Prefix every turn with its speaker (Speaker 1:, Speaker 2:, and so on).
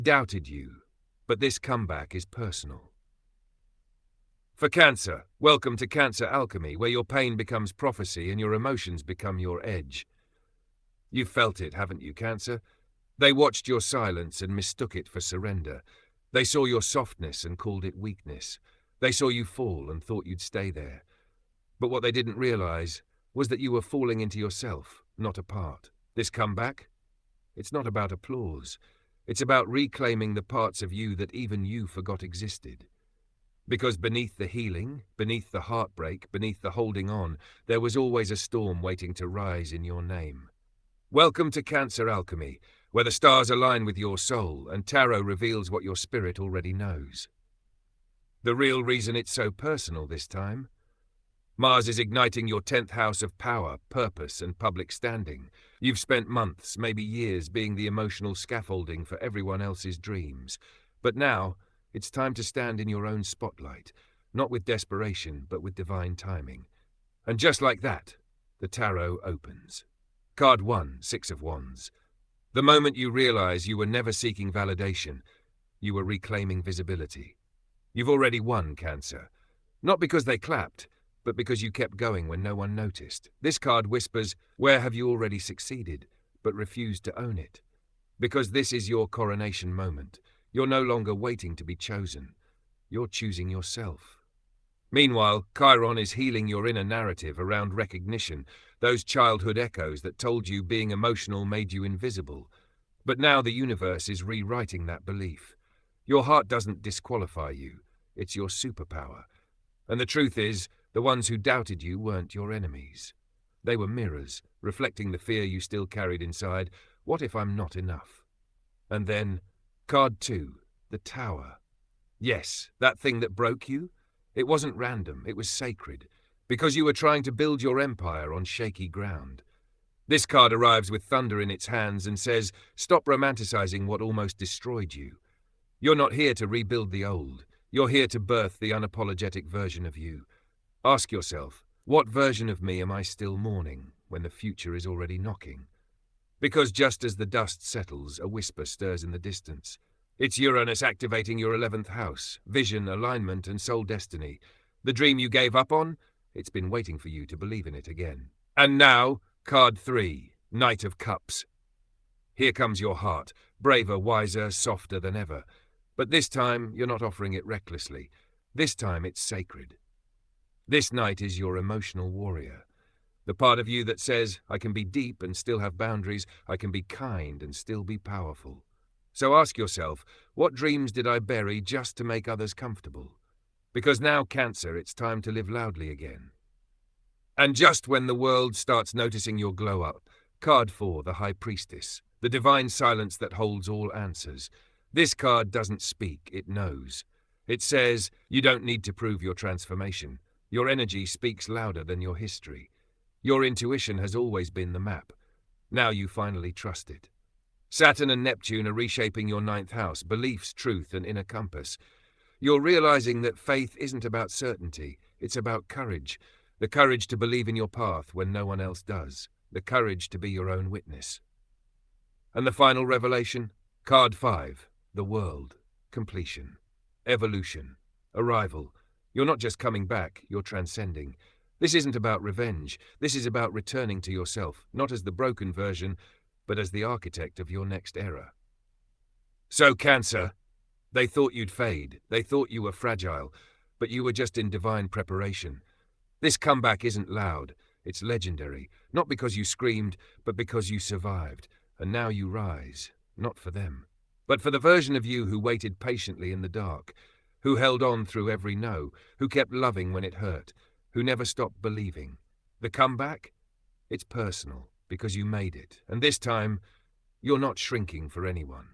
Speaker 1: Doubted you, but this comeback is personal. For Cancer, welcome to Cancer Alchemy, where your pain becomes prophecy and your emotions become your edge. You've felt it, haven't you, Cancer? They watched your silence and mistook it for surrender. They saw your softness and called it weakness. They saw you fall and thought you'd stay there. But what they didn't realize was that you were falling into yourself, not apart. This comeback? It's not about applause. It's about reclaiming the parts of you that even you forgot existed. Because beneath the healing, beneath the heartbreak, beneath the holding on, there was always a storm waiting to rise in your name. Welcome to Cancer Alchemy, where the stars align with your soul and tarot reveals what your spirit already knows. The real reason it's so personal this time? Mars is igniting your 10th house of power, purpose, and public standing. You've spent months, maybe years, being the emotional scaffolding for everyone else's dreams. But now, it's time to stand in your own spotlight, not with desperation, but with divine timing. And just like that, the tarot opens. Card 1, Six of Wands. The moment you realize you were never seeking validation, you were reclaiming visibility. You've already won, Cancer. Not because they clapped, but because you kept going when no one noticed. This card whispers, where have you already succeeded, but refused to own it? Because this is your coronation moment. You're no longer waiting to be chosen. You're choosing yourself. Meanwhile, Chiron is healing your inner narrative around recognition, those childhood echoes that told you being emotional made you invisible. But now the universe is rewriting that belief. Your heart doesn't disqualify you. It's your superpower. And the truth is, the ones who doubted you weren't your enemies. They were mirrors, reflecting the fear you still carried inside. What if I'm not enough? And then, card 2, the Tower. Yes, that thing that broke you? It wasn't random, it was sacred, because you were trying to build your empire on shaky ground. This card arrives with thunder in its hands and says, stop romanticizing what almost destroyed you. You're not here to rebuild the old. You're here to birth the unapologetic version of you. Ask yourself, what version of me am I still mourning when the future is already knocking? Because just as the dust settles, a whisper stirs in the distance. It's Uranus activating your 11th house, vision, alignment, and soul destiny. The dream you gave up on? It's been waiting for you to believe in it again. And now, card 3, Knight of Cups. Here comes your heart, braver, wiser, softer than ever. But this time, you're not offering it recklessly. This time, it's sacred. This knight is your emotional warrior. The part of you that says, I can be deep and still have boundaries, I can be kind and still be powerful. So ask yourself, what dreams did I bury just to make others comfortable? Because now, Cancer, it's time to live loudly again. And just when the world starts noticing your glow up, card 4, the High Priestess, the divine silence that holds all answers. This card doesn't speak, it knows. It says, you don't need to prove your transformation. Your energy speaks louder than your history. Your intuition has always been the map. Now you finally trust it. Saturn and Neptune are reshaping your 9th house, beliefs, truth, and inner compass. You're realizing that faith isn't about certainty, it's about courage. The courage to believe in your path when no one else does. The courage to be your own witness. And the final revelation? Card 5, the world, completion, evolution, arrival. You're not just coming back, you're transcending. This isn't about revenge. This is about returning to yourself, not as the broken version, but as the architect of your next era. So, Cancer, they thought you'd fade. They thought you were fragile, but you were just in divine preparation. This comeback isn't loud. It's legendary, not because you screamed, but because you survived. And now you rise, not for them, but for the version of you who waited patiently in the dark, who held on through every no, who kept loving when it hurt, who never stopped believing. The comeback? It's personal, because you made it. And this time, you're not shrinking for anyone.